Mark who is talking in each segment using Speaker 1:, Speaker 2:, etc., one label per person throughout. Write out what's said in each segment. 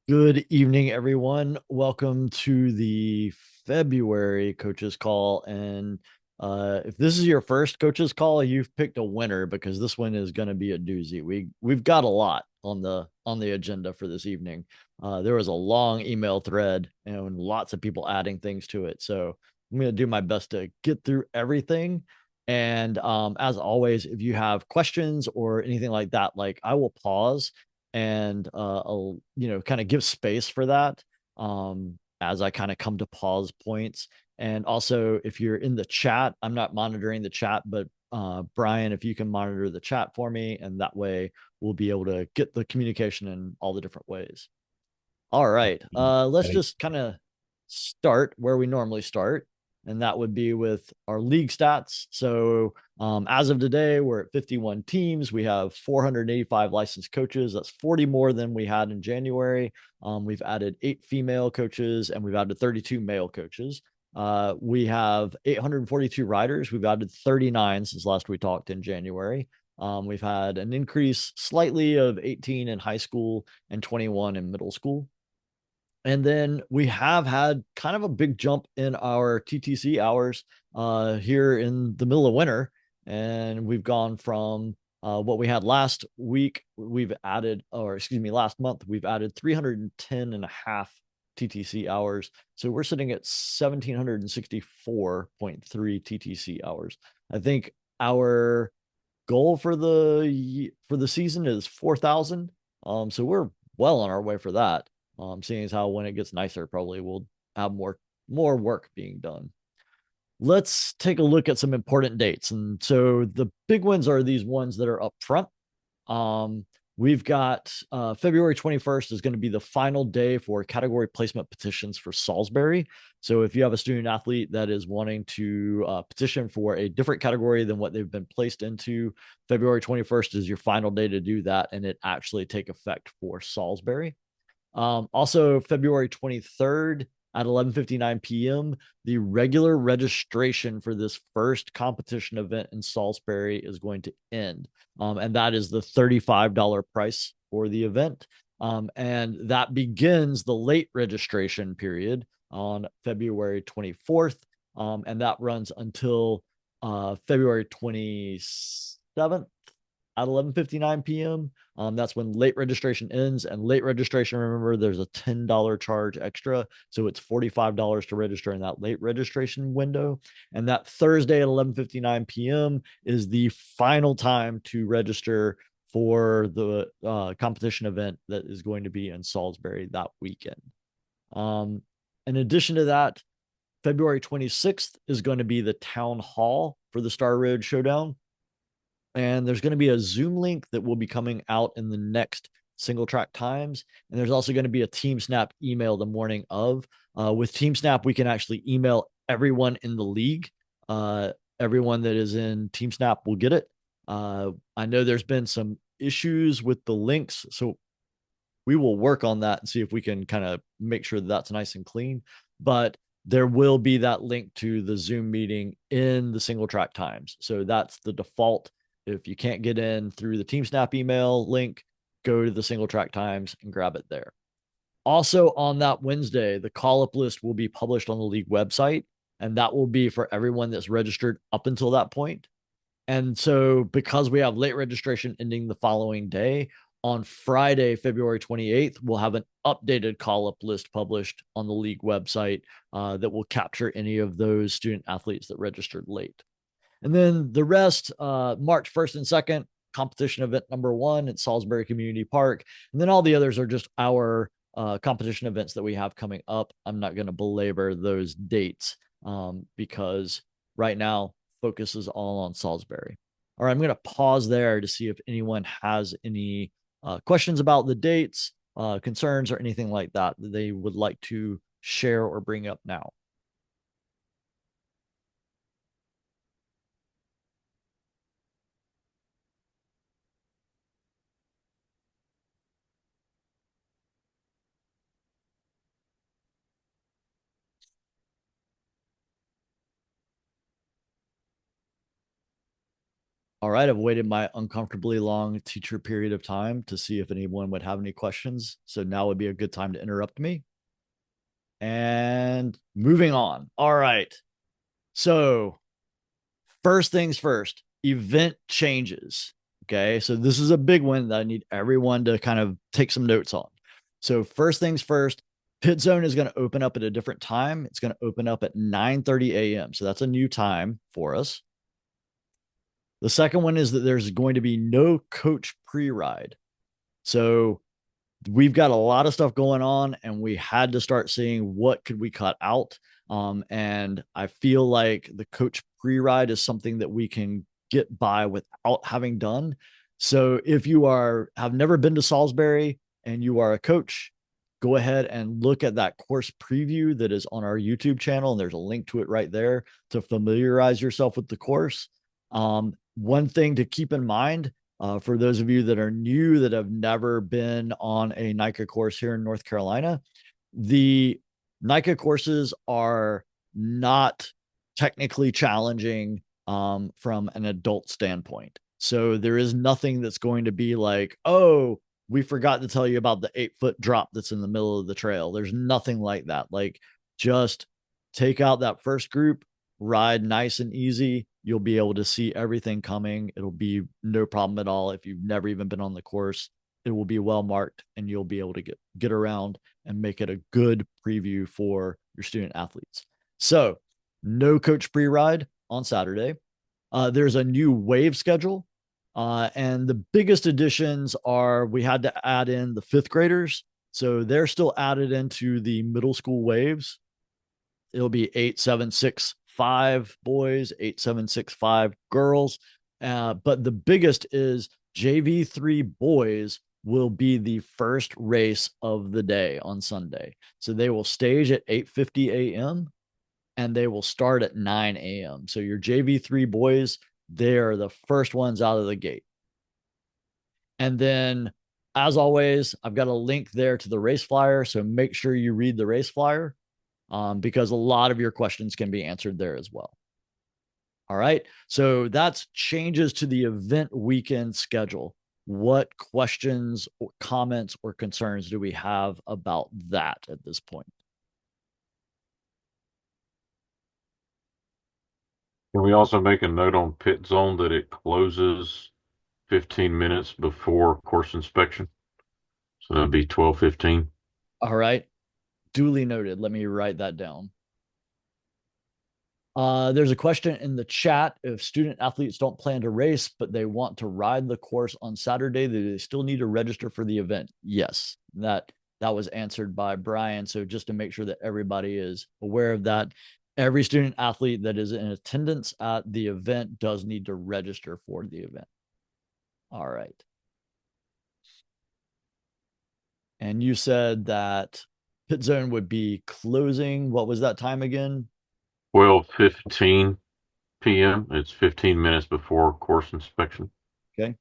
Speaker 1: Good evening, everyone. Welcome to the February coaches call. And if this is your first coaches call, you've picked a winner because this one is going to be a doozy. We've got a lot on the agenda for this evening. There was a long email thread and lots of people adding things to it. So I'm going to do my best to get through everything. And as always, if you have questions or anything like that, like I will pause and I'll kind of give space for that as I kind of come to pause points. And also, if you're in the chat, I'm not monitoring the chat, but Brian, if you can monitor the chat for me, and that way we'll be able to get the communication in all the different ways. All right. Let's
Speaker 2: Ready?
Speaker 1: just kind of start where we normally start, and that would be with our league stats. So, as of today, we're at 51 teams. We have 485 licensed coaches. That's 40 more than we had in January. We've added 8 female coaches and we've added 32 male coaches. We have 842 riders. We've added 39 since last we talked in January. We've had an increase slightly of 18 in high school and 21 in middle school. And then we have had kind of a big jump in our TTC hours here in the middle of winter. And we've gone from what we had last week, we've added, or excuse me, last month, we've added 310 and a half TTC hours. So we're sitting at 1764.3 TTC hours. I think our goal for the season is 4,000. So we're well on our way for that. Seeing as how when it gets nicer, probably we'll have more work being done. Let's take a look at some important dates. And so the big ones are these ones that are up front. Um, we've got February 21st is going to be the final day for category placement petitions for Salisbury. So if you have a student athlete that is wanting to petition for a different category than what they've been placed into, February 21st is your final day to do that, and it actually take effect for Salisbury. Also, February 23rd at 11:59 p.m., the regular registration for this first competition event in Salisbury is going to end. And that is the $35 price for the event. And that begins the late registration period on February 24th. And that runs until February 27th at 11:59 p.m. That's when late registration ends. And late registration, remember, there's a $10 charge extra. So it's $45 to register in that late registration window. And that Thursday at 11:59 p.m. is the final time to register for the competition event that is going to be in Salisbury that weekend. Um, in addition to that, February 26th is going to be the town hall for the Star Road Showdown. And there's going to be a Zoom link that will be coming out in the next single track times. And there's also going to be a Team Snap email the morning of. With Team Snap, we can actually email everyone in the league. Everyone that is in Team Snap will get it. I know there's been some issues with the links, so we will work on that and see if we can kind of make sure that that's nice and clean. But there will be that link to the Zoom meeting in the single track times. So that's the default. If you can't get in through the TeamSnap email link, go to the single track times and grab it there. Also, on that Wednesday, the call up list will be published on the league website, and that will be for everyone that's registered up until that point. And so, because we have late registration ending the following day, on Friday, February 28th, we'll have an updated call up list published on the league website that will capture any of those student athletes that registered late. And then the rest, March 1st and 2nd, competition event number one at Salisbury Community Park. And then all the others are just our competition events that we have coming up. I'm not going to belabor those dates because right now, focus is all on Salisbury. All right, I'm going to pause there to see if anyone has any questions about the dates, concerns, or anything like that that they would like to share or bring up now. All right, I've waited my uncomfortably long teacher period of time to see if anyone would have any questions. So now would be a good time to interrupt me. And moving on. All right. So, first things first, event changes. Okay. So, this is a big one that I need everyone to kind of take some notes on. So, first things first, pit zone is going to open up at a different time. It's going to open up at 9:30 a.m. So, that's a new time for us. The second one is that there's going to be no coach pre ride. So, we've got a lot of stuff going on and we had to start seeing what could we cut out. And I feel like the coach pre-ride is something that we can get by without having done. So if you have never been to Salisbury and you are a coach, go ahead and look at that course preview that is on our YouTube channel, and there's a link to it right there to familiarize yourself with the course. One thing to keep in mind, for those of you that are new that have never been on a NICA course here in North Carolina, the NICA courses are not technically challenging from an adult standpoint. So there is nothing that's going to be like, oh, we forgot to tell you about the 8-foot drop that's in the middle of the trail. There's nothing like that. Like, just take out that first group, ride nice and easy. You'll be able to see everything coming. It'll be no problem at all. If you've never even been on the course, it will be well marked and you'll be able to get around and make it a good preview for your student athletes. So, no coach pre-ride on Saturday. There's a new wave schedule. And the biggest additions are we had to add in the fifth graders. So they're still added into the middle school waves. It'll be 8, 7, 6, 5 boys, 8, 7, 6, 5 girls. But the biggest is JV3 boys will be the first race of the day on Sunday. So they will stage at 8:50 a.m. and they will start at 9 a.m. So your JV3 boys, they are the first ones out of the gate. And then, as always, I've got a link there to the race flyer. So make sure you read the race flyer, because a lot of your questions can be answered there as well. All right. So that's changes to the event weekend schedule. What questions or comments or concerns do we have about that at this point?
Speaker 2: Can we also make a note on pit zone that it closes 15 minutes before course inspection? So that'd be 12:15.
Speaker 1: All right. Duly noted. Let me write that down. There's a question in the chat. If student athletes don't plan to race, but they want to ride the course on Saturday, do they still need to register for the event? Yes, that was answered by Brian. So just to make sure that everybody is aware of that, every student athlete that is in attendance at the event does need to register for the event. All right. And you said that pit zone would be closing. What was that time again?
Speaker 2: 12:15 p.m. It's 15 minutes before course inspection.
Speaker 1: Okay.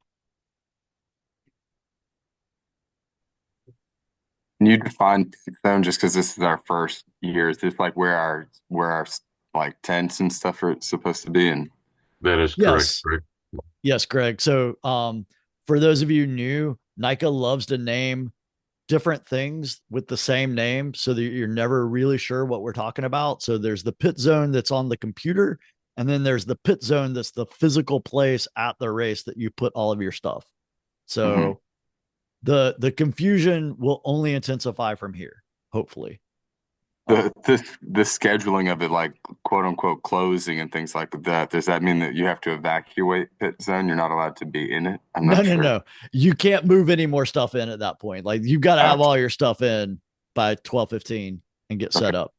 Speaker 3: Can you define pit zone just because this is our first year? Is this like where our like tents and stuff are supposed to be? And
Speaker 2: That is correct,
Speaker 1: Yes.
Speaker 2: Greg.
Speaker 1: Yes, Greg. So, for those of you new, NICA loves to name different things with the same name so that you're never really sure what we're talking about. So there's the pit zone that's on the computer, and then there's the pit zone that's the physical place at the race that you put all of your stuff. So the confusion will only intensify from here, hopefully.
Speaker 3: the scheduling of it, like quote unquote closing and things like that, does that mean that you have to evacuate pit zone? You're not allowed to be in it? I'm
Speaker 1: No,
Speaker 3: not
Speaker 1: no,
Speaker 3: sure.
Speaker 1: no. You can't move any more stuff in at that point. Like, you've got to have
Speaker 3: Oh,
Speaker 1: all your stuff in by 12:15 and get
Speaker 3: okay.
Speaker 1: set up.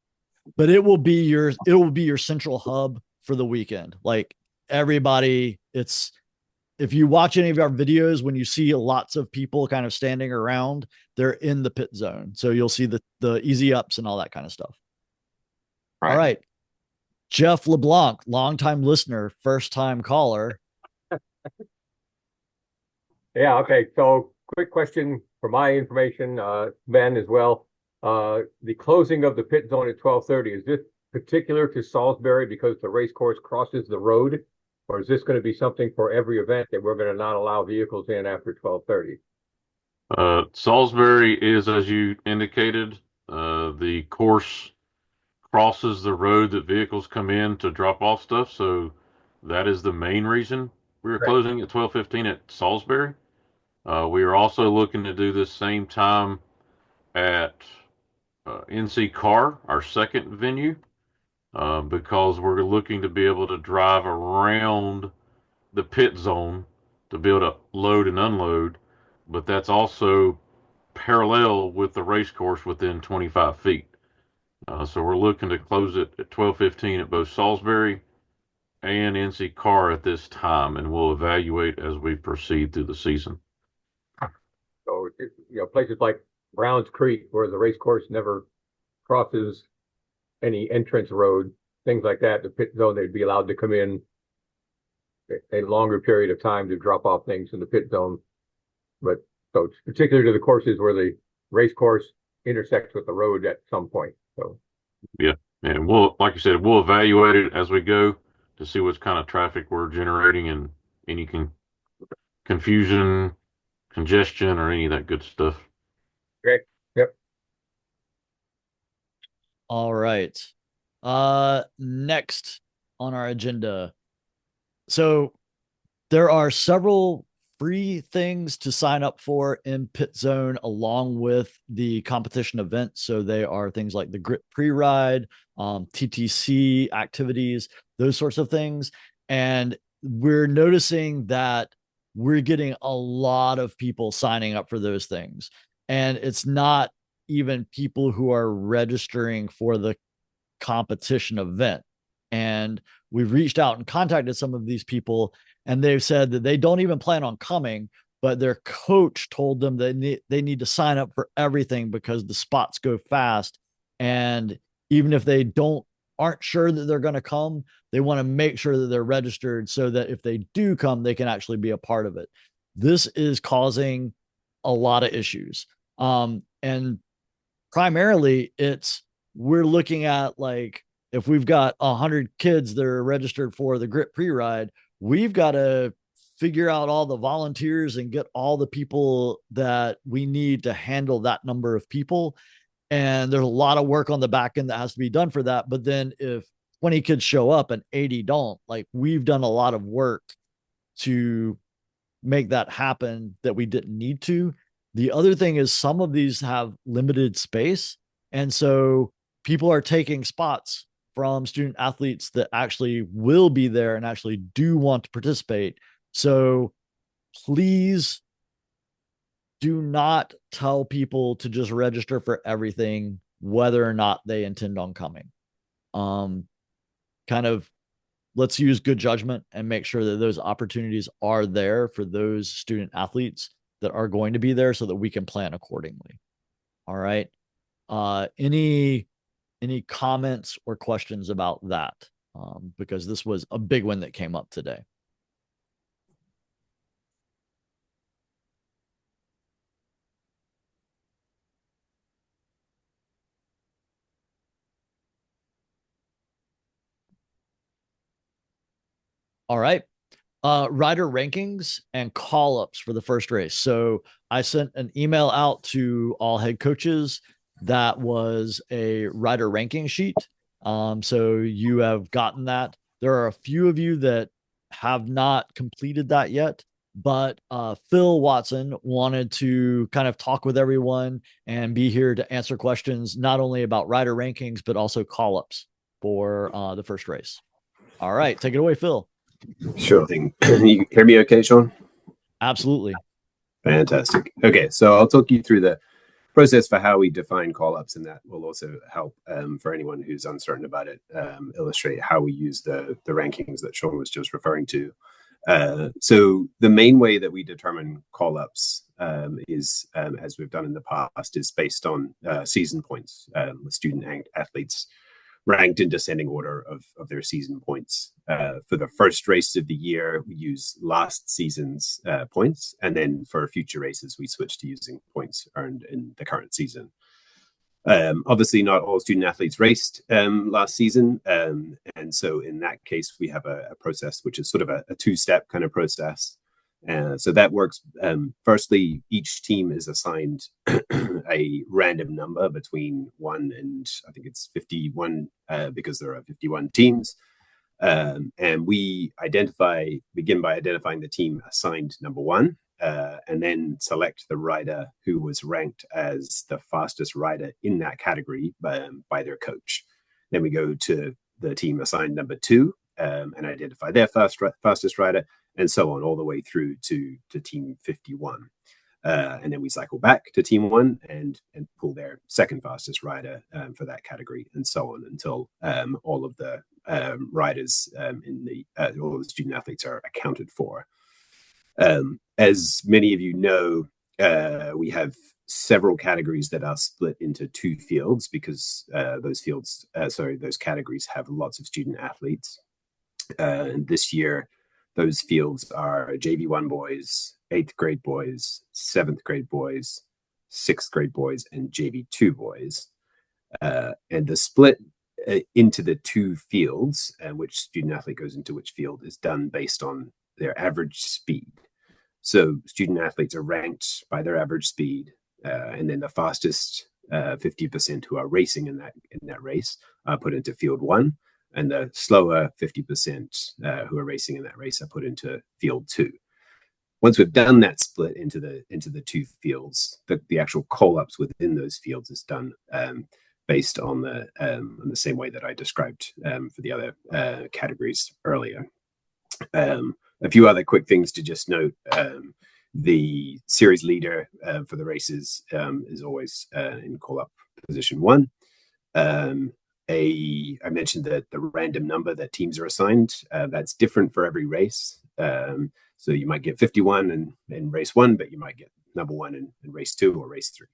Speaker 1: But it will be your central hub for the weekend. Like, everybody, if you watch any of our videos, when you see lots of people kind of standing around, they're in the pit zone. So you'll see the easy ups and all that kind of stuff. All
Speaker 3: Right.
Speaker 1: right. Jeff LeBlanc, longtime listener, first time caller.
Speaker 4: Yeah, okay. So quick question for my information, Ben, as well. The closing of the pit zone at 12:30, is this particular to Salisbury because the race course crosses the road, Or is this going to be something for every event that we're going to not allow vehicles in after 12:30?
Speaker 2: Salisbury is, as you indicated, the course crosses the road that vehicles come in to drop off stuff. So that is the main reason we are
Speaker 4: Right.
Speaker 2: closing at 12:15 at Salisbury. We are also looking to do this same time at NC Car, our second venue, because we're looking to be able to drive around the pit zone to be able to load and unload. But that's also parallel with the race course within 25 feet. So we're looking to close it at 12:15 at both Salisbury and NC Car at this time, and we'll evaluate as we proceed through the season.
Speaker 4: So, places like Browns Creek, where the race course never crosses any entrance road, things like that, the pit zone, they'd be allowed to come in a longer period of time to drop off things in the pit zone. But so it's particular to the courses where the race course intersects with the road at some point. So
Speaker 2: Yeah, and we'll, like you said, we'll evaluate it as we go to see what kind of traffic we're generating and any confusion, congestion, or any of that good stuff.
Speaker 4: okay, yep.
Speaker 1: All right. Next on our agenda. So there are several free things to sign up for in Pit Zone along with the competition events. So they are things like the Grit Pre-Ride, TTC activities, those sorts of things. And we're noticing that we're getting a lot of people signing up for those things. And it's not even people who are registering for the competition event. And we've reached out and contacted some of these people, and they've said that they don't even plan on coming, but their coach told them that they need to sign up for everything because the spots go fast. And even if they aren't sure that they're going to come, they want to make sure that they're registered so that if they do come, they can actually be a part of it. This is causing a lot of issues. And primarily we're looking at, like, if we've got 100 kids that are registered for the Grit Pre-Ride, we've got to figure out all the volunteers and get all the people that we need to handle that number of people. And there's a lot of work on the back end that has to be done for that. But then if 20 kids show up and 80 don't, like, we've done a lot of work to make that happen that we didn't need to. The other thing is some of these have limited space. And so people are taking spots from student athletes that actually will be there and actually do want to participate. So please do not tell people to just register for everything, whether or not they intend on coming. Kind of, let's use good judgment and make sure that those opportunities are there for those student athletes that are going to be there so that we can plan accordingly. All right. Any comments or questions about that? Because this was a big one that came up today. All right. Rider rankings and call ups for the first race. So I sent an email out to all head coaches. That was a rider ranking sheet. So you have gotten that. There are a few of you that have not completed that yet, but Phil Watson wanted to kind of talk with everyone and be here to answer questions, not only about rider rankings, but also call ups for the first race. All right, take it away, Phil.
Speaker 5: Sure thing. You hear me okay, Sean?
Speaker 1: Absolutely.
Speaker 5: Fantastic. Okay, so I'll talk you through the process for how we define call-ups, and that will also help for anyone who's uncertain about it, illustrate how we use the rankings that Sean was just referring to. So the main way that we determine call-ups is, as we've done in the past, is based on season points with student athletes ranked in descending order of their season points. For the first race of the year, we use last season's points, and then for future races, we switch to using points earned in the current season. Obviously, not all student athletes raced last season. And so in that case, we have a process which is sort of a two-step kind of process. So that works. Firstly, each team is assigned a random number between 1 and I think it's 51 because there are 51 teams. And we begin by identifying the team assigned number 1. And then select the rider who was ranked as the fastest rider in that category by their coach. Then we go to the team assigned number 2 and identify their fastest rider, and so on, all the way through to team 51. And then we cycle back to team 1 and pull their second fastest rider for that category, and so on until all of the riders all the student athletes are accounted for. As many of you know, we have several categories that are split into 2 fields because those categories have lots of student athletes. And this year, those fields are JV1 boys, 8th grade boys, 7th grade boys, 6th grade boys, and JV2 boys. And the split into the 2 fields, which student athlete goes into which field, is done based on their average speed. So student athletes are ranked by their average speed, and then the fastest 50% who are racing in that race are put into field 1, and the slower 50% who are racing in that race are put into field 2. Once we've done that split into the 2 fields, the actual call-ups within those fields is done based on the same way that I described for the other categories earlier. A few other quick things to just note. The series leader for the races is always in call-up position 1. I mentioned that the random number that teams are assigned, that's different for every race. So you might get 51 in race 1, but you might get number 1 in race 2 or race 3.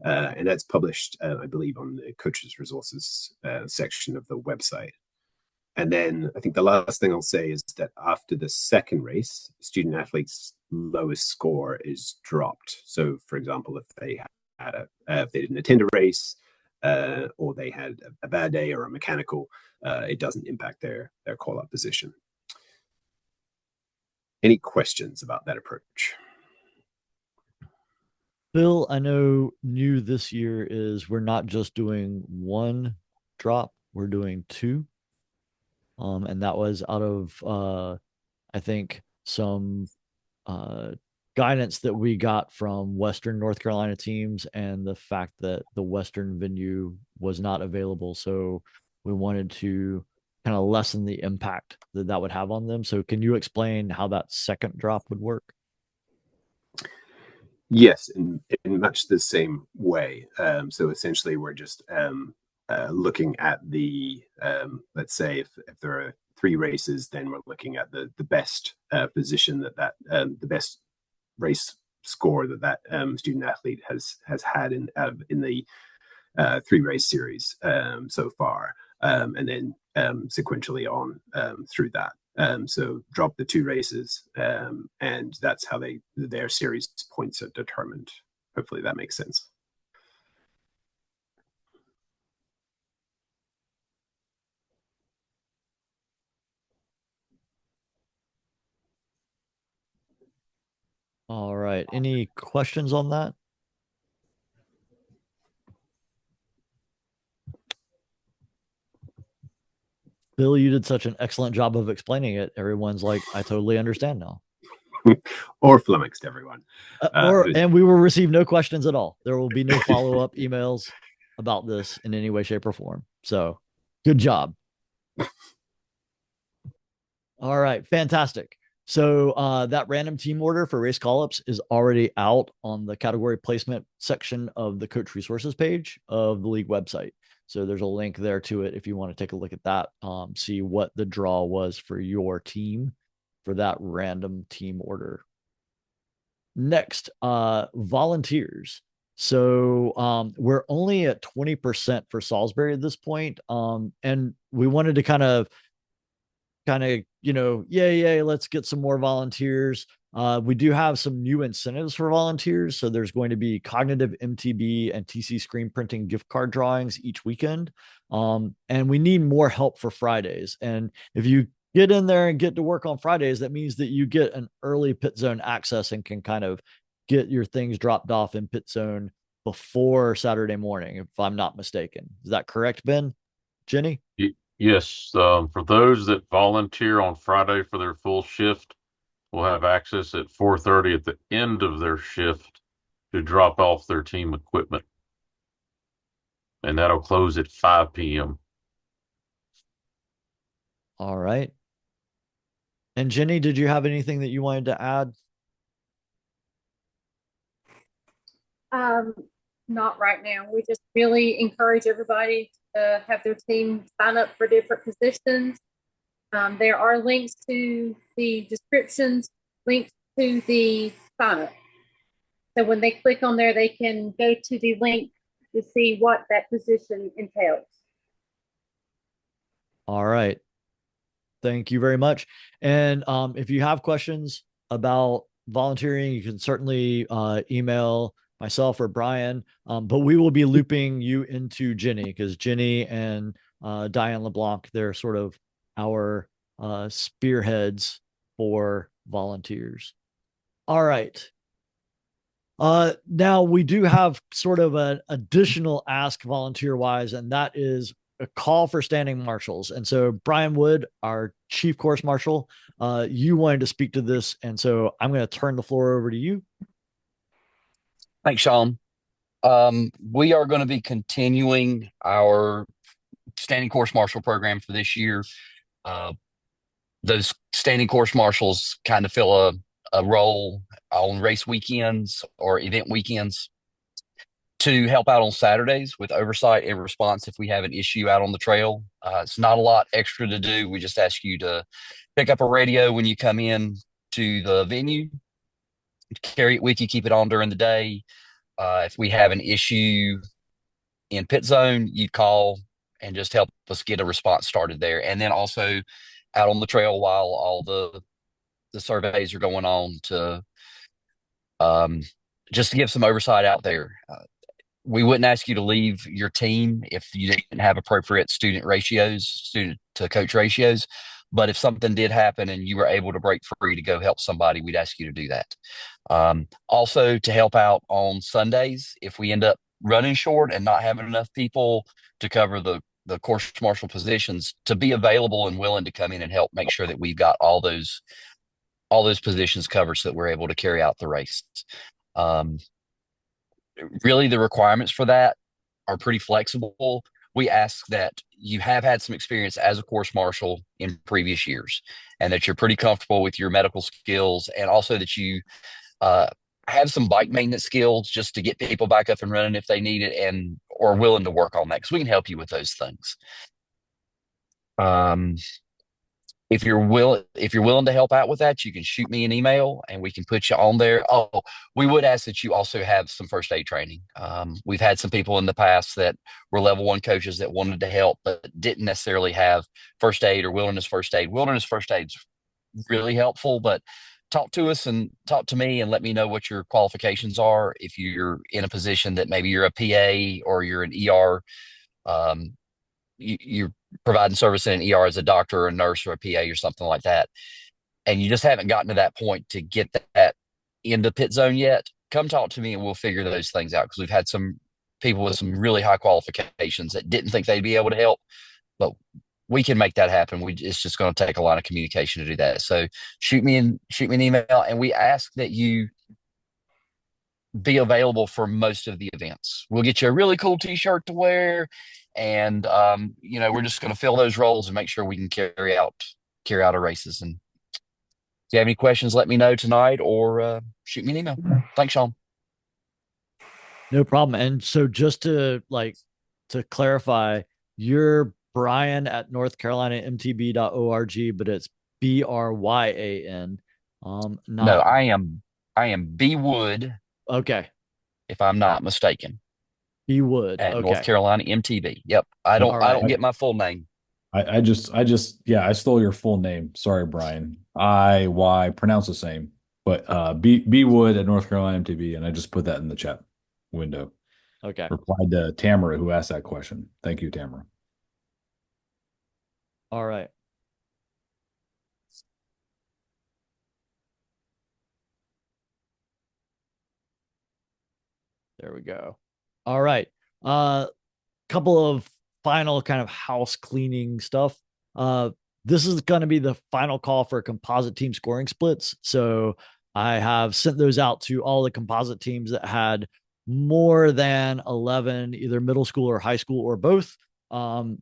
Speaker 5: And that's published, I believe, on the coaches resources section of the website. And then I think the last thing I'll say is that after the second race, student athletes' lowest score is dropped. So, for example, if they didn't attend a race or they had a bad day or a mechanical, it doesn't impact their call-up position. Any questions about that approach?
Speaker 1: Phil, I know new this year is we're not just doing 1 drop, we're doing 2. And that was out of I think some guidance that we got from Western North Carolina teams and the fact that the Western venue was not available. So we wanted to kind of lessen the impact that would have on them. So can you explain how that second drop would work?
Speaker 5: Yes, in much the same way. So essentially, we're just looking at the, let's say if there are 3 races, then we're looking at the best position that the best race score that student athlete has had in the 3 race series so far, and then sequentially on through that. So drop the 2 races, and that's how their series points are determined. Hopefully that makes sense.
Speaker 1: All right. Any questions on that? Bill, you did such an excellent job of explaining it. Everyone's like, I totally understand now.
Speaker 5: Or flummoxed everyone.
Speaker 1: And we will receive no questions at all. There will be no follow-up emails about this in any way, shape, or form. So good job. All right, fantastic. So that random team order for race call-ups is already out on the category placement section of the coach resources page of the league website. So there's a link there to it if you want to take a look at that, see what the draw was for your team for that random team order. Next, volunteers. So we're only at 20% for Salisbury at this point. And we wanted to kind of yay, let's get some more volunteers. We do have some new incentives for volunteers. So there's going to be cognitive MTB and TC screen printing gift card drawings each weekend. And we need more help for Fridays. And if you get in there and get to work on Fridays, that means that you get an early pit zone access and can kind of get your things dropped off in pit zone before Saturday morning, if I'm not mistaken. Is that correct, Ben? Jenny?
Speaker 2: Yes, for those that volunteer on Friday for their full shift, will have access at 4:30 at the end of their shift to drop off their team equipment. And that'll close at 5 p.m.
Speaker 1: All right. And Jenny, did you have anything that you wanted to add?
Speaker 6: Not right now. We just really encourage everybody to have their team sign up for different positions. There are links to the descriptions, links to the sign up. So when they click on there, they can go to the link to see what that position entails.
Speaker 1: All right. Thank you very much. And if you have questions about volunteering, you can certainly email myself or Brian, but we will be looping you into Jenny, because Jenny and Diane LeBlanc, they're sort of our spearheads for volunteers. All right. Now we do have sort of an additional ask volunteer wise, and that is a call for standing marshals. And so Brian Wood, our chief course marshal, you wanted to speak to this. And so I'm going to turn the floor over to you.
Speaker 7: Thanks, Sean. We are going to be continuing our standing course marshal program for this year. Those standing course marshals kind of fill a role on race weekends or event weekends to help out on Saturdays with oversight and response if we have an issue out on the trail. It's not a lot extra to do. We just ask you to pick up a radio when you come in to the venue, carry it with you, keep it on during the day. If we have an issue in pit zone, you call and just help us get a response started there. And then also out on the trail while all the surveys are going on to just to give some oversight out there. We wouldn't ask you to leave your team if you didn't have appropriate student to coach ratios. But if something did happen and you were able to break free to go help somebody, we'd ask you to do that. Also to help out on Sundays, if we end up running short and not having enough people to cover the course marshal positions, to be available and willing to come in and help make sure that we've got all those positions covered so that we're able to carry out the race. Really, the requirements for that are pretty flexible. We ask that you have had some experience as a course marshal in previous years and that you're pretty comfortable with your medical skills, and also that you have some bike maintenance skills just to get people back up and running if they need it, and or willing to work on that, because we can help you with those things. If you're willing to help out with that, you can shoot me an email and we can put you on there. Oh, we would ask that you also have some first aid training. We've had some people in the past that were level 1 coaches that wanted to help, but didn't necessarily have first aid or wilderness first aid. Wilderness first aid's really helpful, but talk to us and talk to me and let me know what your qualifications are. If you're in a position that maybe you're a PA or you're an ER, you're providing service in an ER as a doctor or a nurse or a PA or something like that, and you just haven't gotten to that point to get that into pit zone yet, come talk to me and we'll figure those things out, because we've had some people with some really high qualifications that didn't think they'd be able to help, but we can make that happen. It's just going to take a lot of communication to do that. So shoot me an email, and we ask that you be available for most of the events. We'll get you a really cool t-shirt to wear, and we're just going to fill those roles and make sure we can carry out our races. And if you have any questions, let me know tonight or shoot me an email. Thanks, Sean.
Speaker 1: No problem. And so just to clarify, you're Brian at northcarolinamtb.org, but it's BRYAN.
Speaker 7: No, I am B Wood.
Speaker 1: Okay.
Speaker 7: If I'm not mistaken.
Speaker 1: B Wood
Speaker 7: at
Speaker 1: okay.
Speaker 7: North Carolina MTB. Yep. I don't get my full name.
Speaker 8: I stole your full name. Sorry, Brian. I pronounce the same, but B Wood at North Carolina MTB, and I just put that in the chat window.
Speaker 1: Okay.
Speaker 8: Replied to Tamara, who asked that question. Thank you, Tamara.
Speaker 1: All right. There we go. All right. Couple of final kind of house cleaning stuff. This is going to be the final call for composite team scoring splits. So I have sent those out to all the composite teams that had more than 11, either middle school or high school or both,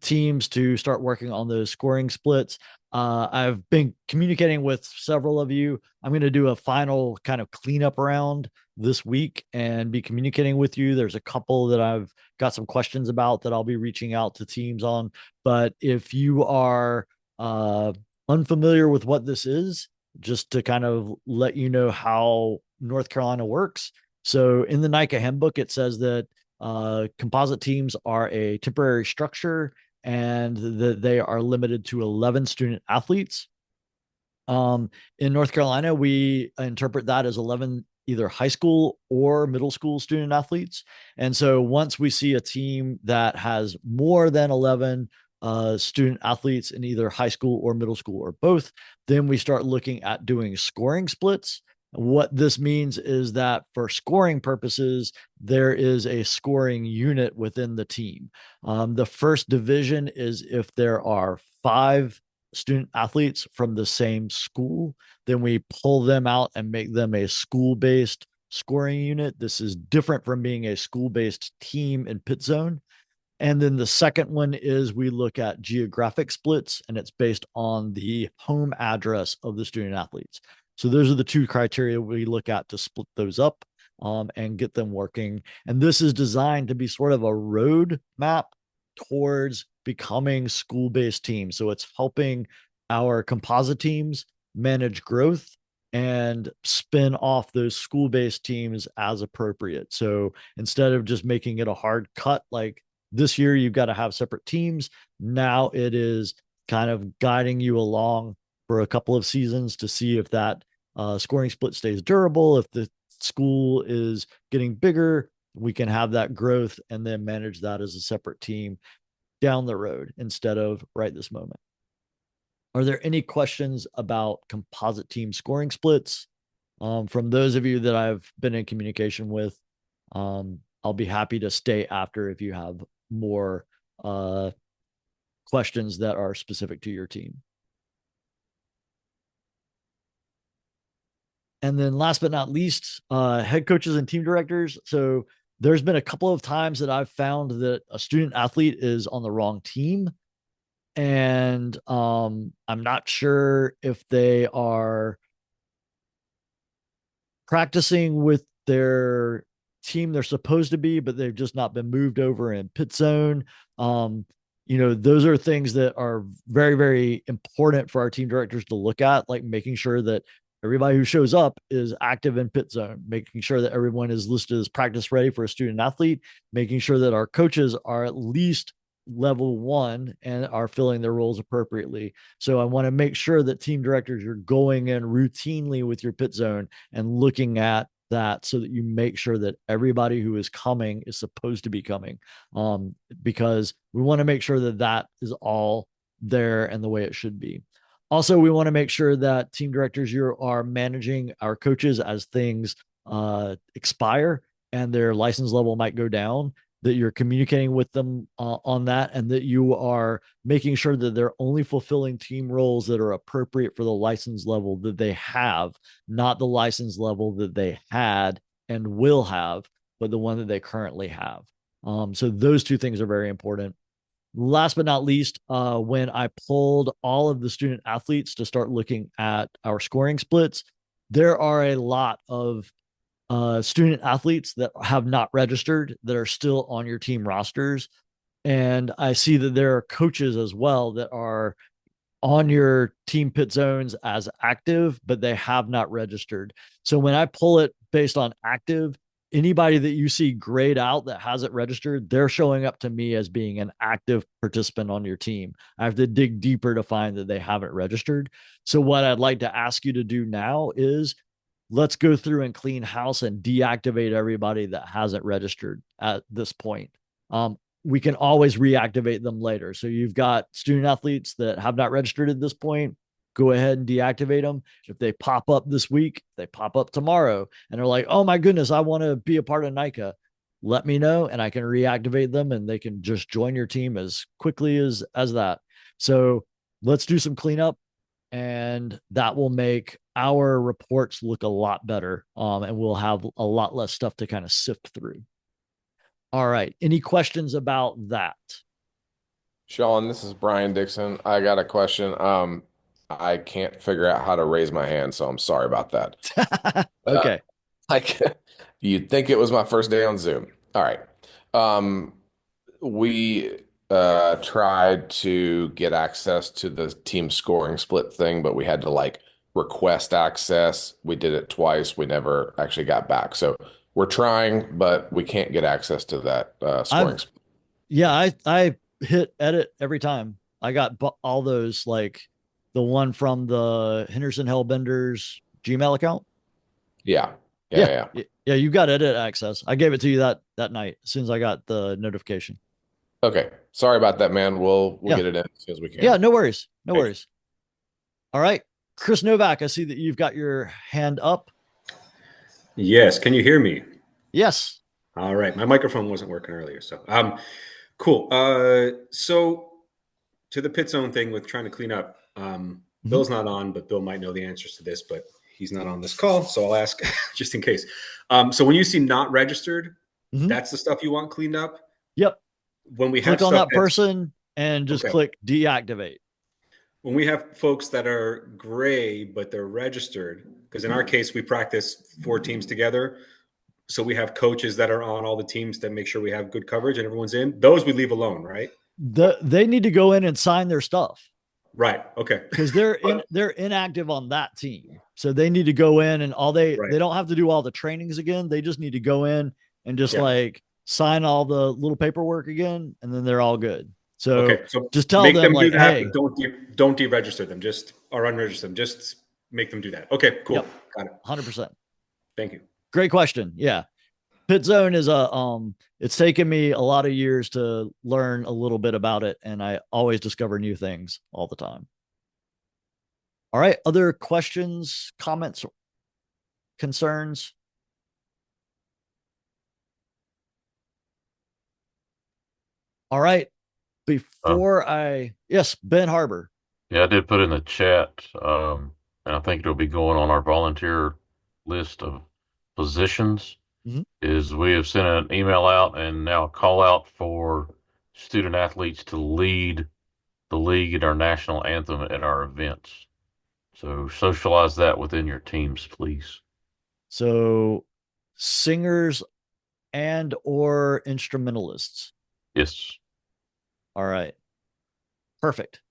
Speaker 1: teams to start working on those scoring splits. I've been communicating with several of you. I'm going to do a final kind of cleanup round this week and be communicating with you. There's a couple that I've got some questions about that I'll be reaching out to teams on. But if you are unfamiliar with what this is, just to kind of let you know how North Carolina works. So in the NICA handbook, it says that composite teams are a temporary structure and that they are limited to 11 student athletes. In North Carolina, we interpret that as 11 either high school or middle school student athletes. And so once we see a team that has more than 11 student athletes in either high school or middle school or both, then we start looking at doing scoring splits. What this means is that for scoring purposes, there is a scoring unit within the team. The first division is if there are 5 student athletes from the same school, then we pull them out and make them a school-based scoring unit. This is different from being a school-based team in pit zone. And then the second one is we look at geographic splits, and it's based on the home address of the student athletes. So those are the 2 criteria we look at to split those up and get them working. And this is designed to be sort of a road map towards becoming school-based teams. So it's helping our composite teams manage growth and spin off those school-based teams as appropriate. So instead of just making it a hard cut, like this year, you've got to have separate teams. Now it is kind of guiding you along for a couple of seasons to see if that scoring split stays durable. If the school is getting bigger, we can have that growth and then manage that as a separate team down the road instead of right this moment. Are there any questions about composite team scoring splits? From those of you that I've been in communication with, I'll be happy to stay after if you have more questions that are specific to your team. And then last but not least, head coaches and team directors. So there's been a couple of times that I've found that a student athlete is on the wrong team. And I'm not sure if they are practicing with their team they're supposed to be, but they've just not been moved over in pit zone. Those are things that are very, very important for our team directors to look at, like making sure that everybody who shows up is active in pit zone, making sure that everyone is listed as practice ready for a student athlete, making sure that our coaches are at least level 1 and are filling their roles appropriately. So I want to make sure that team directors are going in routinely with your pit zone and looking at that so that you make sure that everybody who is coming is supposed to be coming, because we want to make sure that that is all there and the way it should be. Also, we want to make sure that team directors, you are managing our coaches as things expire and their license level might go down, that you're communicating with them on that, and that you are making sure that they're only fulfilling team roles that are appropriate for the license level that they have, not the license level that they had and will have, but the one that they currently have. So those 2 things are very important. Last but not least, when I pulled all of the student athletes to start looking at our scoring splits, there are a lot of student athletes that have not registered that are still on your team rosters. And I see that there are coaches as well that are on your team pit zones as active, but they have not registered. So when I pull it based on active, anybody that you see grayed out that hasn't registered, they're showing up to me as being an active participant on your team. I have to dig deeper to find that they haven't registered. So what I'd like to ask you to do now is let's go through and clean house and deactivate everybody that hasn't registered at this point. We can always reactivate them later. So you've got student athletes that have not registered at this point. Go ahead and deactivate them. If they pop up this week, they pop up tomorrow, and they're like, oh my goodness, I want to be a part of NICA. Let me know, and I can reactivate them, and they can just join your team as quickly as that. So let's do some cleanup, and that will make our reports look a lot better. And we'll have a lot less stuff to kind of sift through. All right. Any questions about that?
Speaker 9: Sean, this is Brian Dixon. I got a question. I can't figure out how to raise my hand, so I'm sorry about that.
Speaker 1: Okay.
Speaker 9: Like you'd think it was my first day on Zoom. All right. We tried to get access to the team scoring split thing, but we had to like request access. We did it twice. We never actually got back. So we're trying, but we can't get access to that scoring split.
Speaker 1: Yeah, I hit edit every time. I got all those, like the one from the Henderson Hellbenders Gmail account.
Speaker 9: Yeah.
Speaker 1: You got edit access. I gave it to you that night as soon as I got the notification.
Speaker 9: Okay. Sorry about that, man. We'll get it in as soon as we can.
Speaker 1: Yeah, no worries. No worries. All right. Chris Novak, I see that you've got your hand up.
Speaker 10: Yes. Can you hear me?
Speaker 1: Yes.
Speaker 10: All right. My microphone wasn't working earlier. So, cool. So to the pit zone thing with trying to clean up, Bill's not on, but Bill might know the answers to this, but he's not on this call. So I'll ask just in case. So when you see not registered, that's the stuff you want cleaned up?
Speaker 1: Yep.
Speaker 10: When we have
Speaker 1: click on that person and just click deactivate.
Speaker 10: When we have folks that are gray, but they're registered, because in our case, we practice 4 teams together. So we have coaches that are on all the teams that make sure we have good coverage and everyone's in. Those we leave alone, right?
Speaker 1: They need to go in and sign their stuff.
Speaker 10: Right. Okay.
Speaker 1: Because they're inactive on that team. So they need to go in and they don't have to do all the trainings again. They just need to go in and just like sign all the little paperwork again, and then they're all good. So, just tell them like,
Speaker 10: do that,
Speaker 1: hey,
Speaker 10: don't deregister them, or unregister them. Just make them do that. Okay, cool.
Speaker 1: Yep.
Speaker 10: Got it.
Speaker 1: 100%.
Speaker 10: Thank you.
Speaker 1: Great question. Yeah. Pit zone is it's taken me a lot of years to learn a little bit about it, and I always discover new things all the time. All right. Other questions, comments, concerns? All right. Yes, Ben Harbor.
Speaker 2: Yeah, I did put in the chat, and I think it'll be going on our volunteer list of positions. Is we have sent an email out and now a call out for student athletes to lead the league and our national anthem at our events. So socialize that within your teams, please.
Speaker 1: So singers and or instrumentalists.
Speaker 2: Yes.
Speaker 1: All right. Perfect.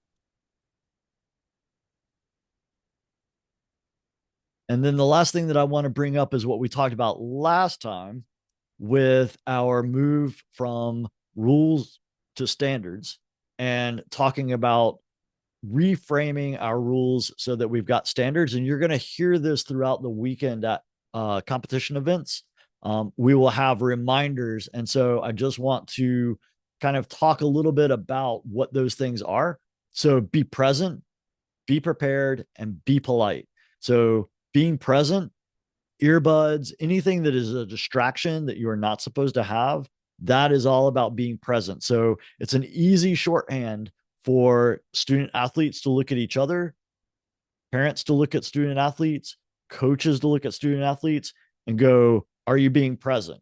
Speaker 1: And then the last thing that I want to bring up is what we talked about last time with our move from rules to standards and talking about reframing our rules so that we've got standards. And you're going to hear this throughout the weekend at competition events. We will have reminders. And so I just want to kind of talk a little bit about what those things are. So be present, be prepared, and be polite. So being present, earbuds, anything that is a distraction that you are not supposed to have, that is all about being present. So it's an easy shorthand for student athletes to look at each other, parents to look at student athletes, coaches to look at student athletes and go, are you being present?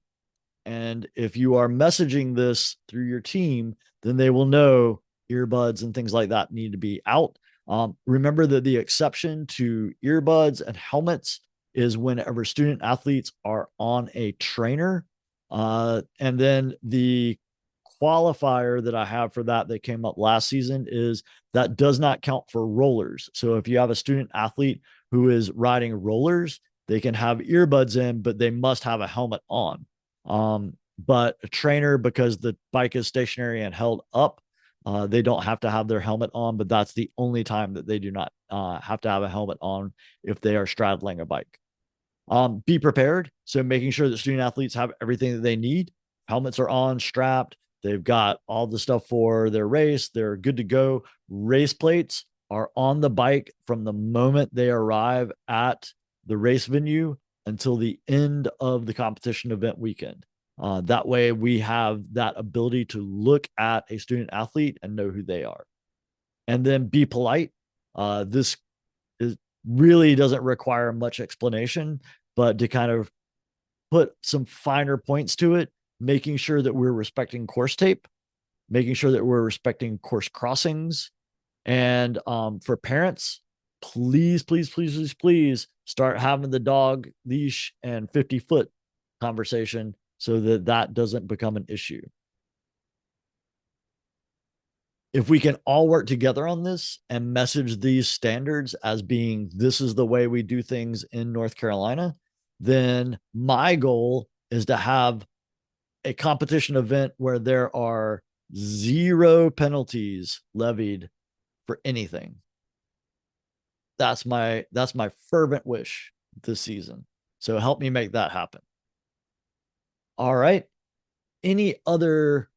Speaker 1: And if you are messaging this through your team, then they will know earbuds and things like that need to be out. Remember that the exception to earbuds and helmets is whenever student athletes are on a trainer. And then the qualifier that I have for that came up last season is that does not count for rollers. So if you have a student athlete who is riding rollers, they can have earbuds in, but they must have a helmet on. But a trainer, because the bike is stationary and held up, they don't have to have their helmet on, but that's the only time that they do not have to have a helmet on if they are straddling a bike. Be prepared. So making sure that student athletes have everything that they need. Helmets are on, strapped. They've got all the stuff for their race. They're good to go. Race plates are on the bike from the moment they arrive at the race venue until the end of the competition event weekend. That way we have that ability to look at a student athlete and know who they are. And then be polite. This really doesn't require much explanation, but to kind of put some finer points to it, making sure that we're respecting course tape, making sure that we're respecting course crossings. And for parents, please, please, please, please, please start having the dog leash and 50-foot conversation so that that doesn't become an issue. If we can all work together on this and message these standards as being, this is the way we do things in North Carolina, then my goal is to have a competition event where there are 0 penalties levied for anything. That's my fervent wish this season. So help me make that happen. All right. Any other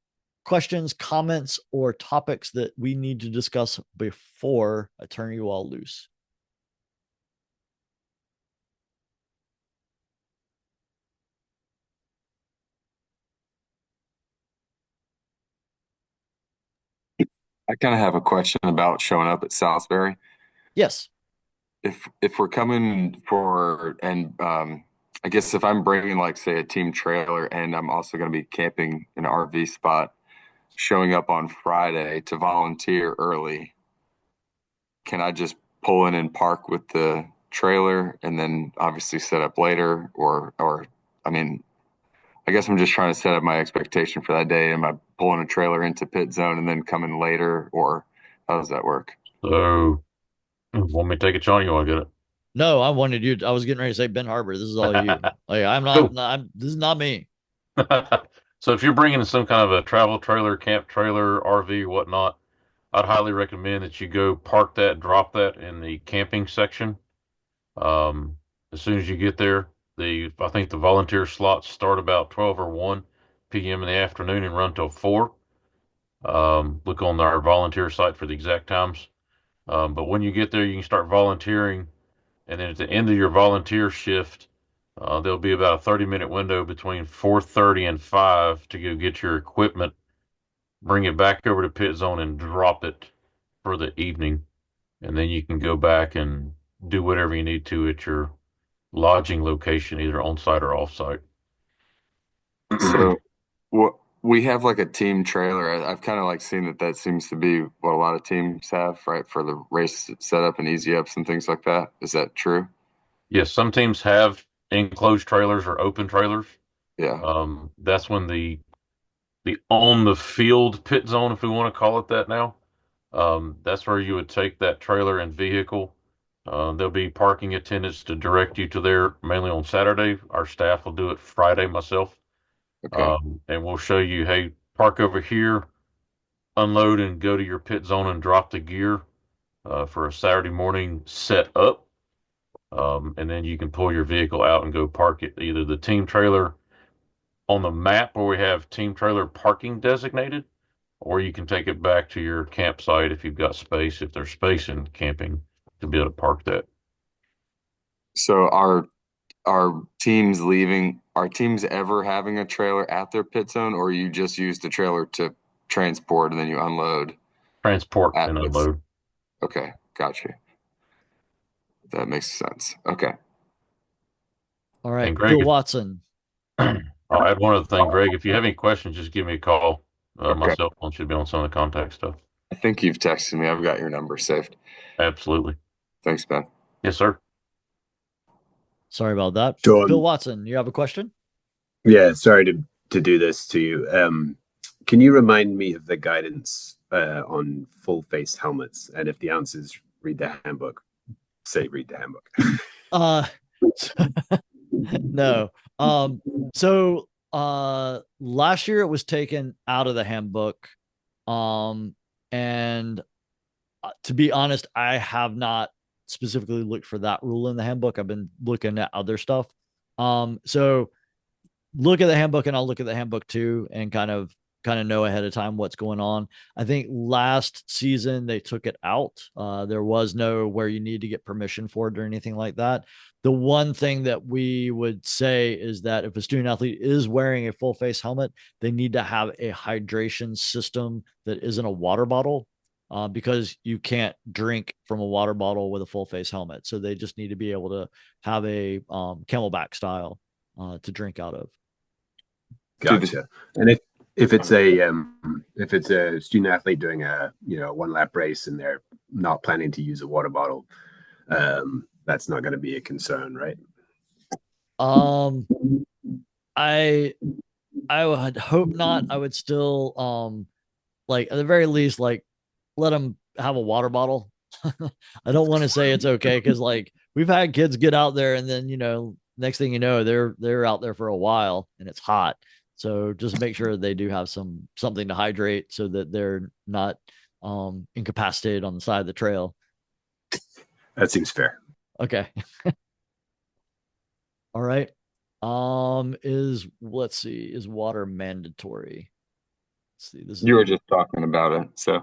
Speaker 1: questions, comments, or topics that we need to discuss before I turn you all loose?
Speaker 3: I kind of have a question about showing up at Salisbury.
Speaker 1: Yes.
Speaker 3: If we're coming for, and I guess if I'm bringing, like, say, a team trailer, and I'm also going to be camping in an RV spot, showing up on Friday to volunteer early, can I just pull in and park with the trailer and then obviously set up later? Or I mean, I guess I'm just trying to set up my expectation for that day. Am I pulling a trailer into pit zone and then coming later, or how does that work?
Speaker 2: So, want me to take it, Sean? You want to get
Speaker 1: No, I wanted you. I was getting ready to say Ben Harbor. This is all you.
Speaker 2: it?
Speaker 1: Like,
Speaker 2: Cool.
Speaker 1: this is not me.
Speaker 2: So if you're bringing some kind of a travel trailer, camp trailer, RV, whatnot, I'd highly recommend that you go park that, drop that in the camping section. As soon as you get there, I think the volunteer slots start about 12 or 1 p.m. in the afternoon and run till 4. Look on our volunteer site for the exact times. But when you get there, you can start volunteering, and then at the end of your volunteer shift, there'll be about a 30-minute window between 4:30 and 5 to go get your equipment, bring it back over to pit zone, and drop it for the evening. And then you can go back and do whatever you need to at your lodging location, either on site or off site.
Speaker 3: So what we have, like, a team trailer. I've kind of like seen that seems to be what a lot of teams have, right? For the race setup and easy ups and things like that. Is that true?
Speaker 2: Yes, some teams have enclosed trailers or open trailers.
Speaker 3: Yeah.
Speaker 2: That's when the on the field pit zone, if we want to call it that now, that's where you would take that trailer and vehicle. There'll be parking attendants to direct you to there mainly on Saturday. Our staff will do it Friday, myself.
Speaker 3: Okay.
Speaker 2: And we'll show you, hey, park over here, unload and go to your pit zone and drop the gear for a Saturday morning set up. And then you can pull your vehicle out and go park it, either the team trailer on the map where we have team trailer parking designated, or you can take it back to your campsite if you've got space, if there's space in camping to be able to park that.
Speaker 3: So are teams ever having a trailer at their pit zone, or you just use the trailer to transport and then you unload
Speaker 2: Transport
Speaker 3: at
Speaker 2: and
Speaker 3: pit?
Speaker 2: unload.
Speaker 3: Okay, got you. That makes sense. Okay.
Speaker 1: All right.
Speaker 2: And Greg,
Speaker 1: Phil Watson.
Speaker 2: I'll add one other thing, Greg. If you have any questions, just give me a call. My
Speaker 3: Okay.
Speaker 2: cell phone should be on some of the contact stuff.
Speaker 3: I think you've texted me. I've got your number saved.
Speaker 2: Absolutely.
Speaker 3: Thanks, Ben.
Speaker 2: Yes, sir.
Speaker 1: Sorry about that.
Speaker 5: John.
Speaker 1: Phil Watson, you have a question?
Speaker 5: Yeah, sorry to do this to you. Can you remind me of the guidance on full-face helmets? And if the answer is read the handbook, say read the handbook.
Speaker 1: No. So last year it was taken out of the handbook. And to be honest, I have not specifically looked for that rule in the handbook. I've been looking at other stuff. So look at the handbook and I'll look at the handbook too and kind of know ahead of time what's going on. I think last season they took it out. There was no where you need to get permission for it or anything like that. The one thing that we would say is that if a student athlete is wearing a full face helmet, they need to have a hydration system that isn't a water bottle. Because you can't drink from a water bottle with a full face helmet. So they just need to be able to have a Camelback style to drink out of.
Speaker 5: Gotcha. And if it's a student athlete doing a 1 lap race and they're not planning to use a water bottle, that's not going to be a concern, right?
Speaker 1: I would hope not. I would still like at the very least like let them have a water bottle. I don't want to say it's okay because like we've had kids get out there and then next thing you know they're out there for a while and it's hot. So just make sure they do have something to hydrate so that they're not incapacitated on the side of the trail.
Speaker 5: That seems fair.
Speaker 1: Okay. All right. Is water mandatory? Let's see.
Speaker 3: You were just talking about it, so.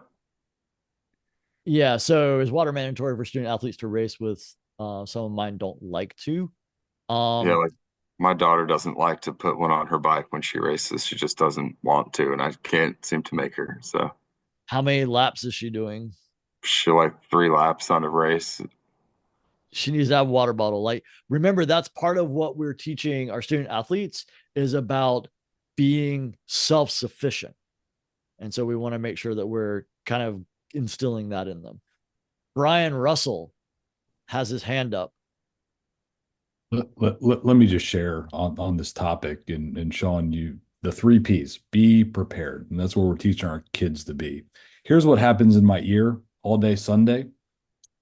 Speaker 1: Yeah, so is water mandatory for student athletes to race with? Some of mine don't like to.
Speaker 3: Yeah, like my daughter doesn't like to put one on her bike when she races. She just doesn't want to, and I can't seem to make her. So,
Speaker 1: how many laps is she doing?
Speaker 3: She like 3 laps on a race.
Speaker 1: She needs to have a water bottle. Like, remember, that's part of what we're teaching our student athletes is about being self-sufficient. And so we want to make sure that we're kind of instilling that in them. Brian Russell has his hand up.
Speaker 8: Let me just share on this topic and Sean, the 3 P's, be prepared. And that's what we're teaching our kids to be. Here's what happens in my ear all day Sunday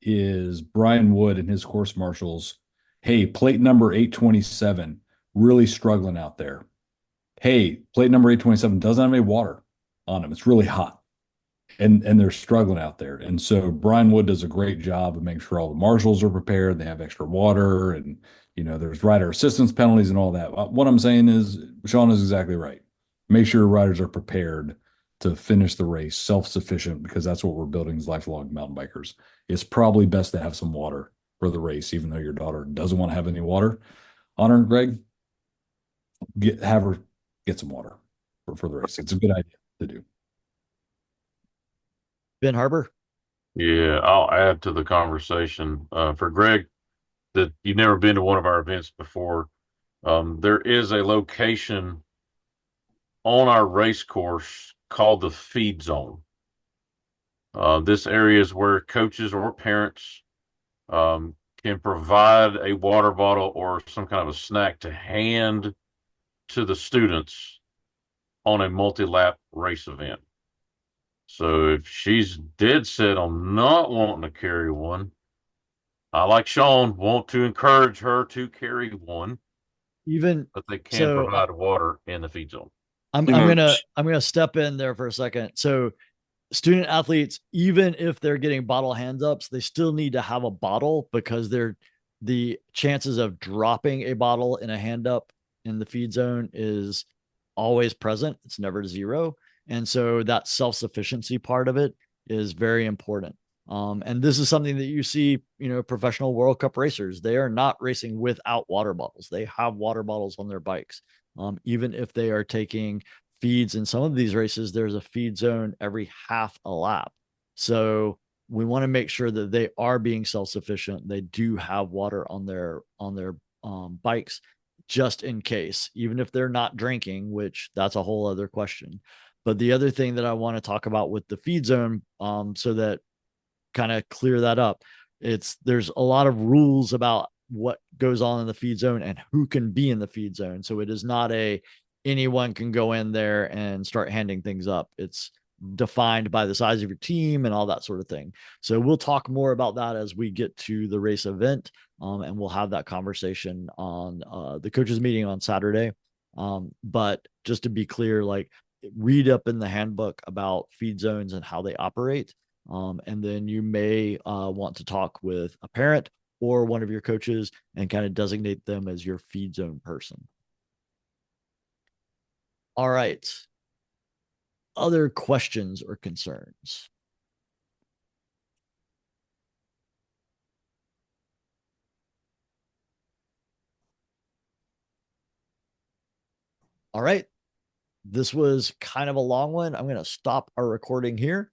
Speaker 8: is Brian Wood and his course marshals. Hey, plate number 827, really struggling out there. Hey, plate number 827 doesn't have any water on them. It's really hot. And they're struggling out there. And so Brian Wood does a great job of making sure all the marshals are prepared. They have extra water and, there's rider assistance penalties and all that. What I'm saying is Sean is exactly right. Make sure riders are prepared to finish the race, self-sufficient, because that's what we're building as lifelong mountain bikers. It's probably best to have some water for the race, even though your daughter doesn't want to have any water on her, Greg. Have her get some water for the race. It's a good idea to do.
Speaker 1: Ben Harbor.
Speaker 2: Yeah, I'll add to the conversation. For Greg, that you've never been to one of our events before, there is a location on our race course called the feed zone. This area is where coaches or parents can provide a water bottle or some kind of a snack to hand to the students on a multi-lap race event. So if she's dead set on not wanting to carry one, I, like Sean, want to encourage her to carry one. But they can provide water in the feed zone.
Speaker 1: I'm gonna step in there for a second. So student athletes, even if they're getting bottle hands ups, they still need to have a bottle because the chances of dropping a bottle in a hand up in the feed zone is always present. It's never 0. And so that self-sufficiency part of it is very important. And this is something that you see, professional World Cup racers, they are not racing without water bottles. They have water bottles on their bikes. Even if they are taking feeds in some of these races, there's a feed zone every half a lap. So we want to make sure that they are being self-sufficient. They do have water on their bikes just in case, even if they're not drinking, which that's a whole other question. But the other thing that I want to talk about with the feed zone, so that kind of clear that up, there's a lot of rules about what goes on in the feed zone and who can be in the feed zone. So it is not anyone can go in there and start handing things up. It's defined by the size of your team and all that sort of thing. So we'll talk more about that as we get to the race event. And we'll have that conversation on the coaches meeting on Saturday. But just to be clear, like read up in the handbook about feed zones and how they operate. And then you may want to talk with a parent or one of your coaches and kind of designate them as your feed zone person. All right. Other questions or concerns? All right. This was kind of a long one. I'm going to stop our recording here.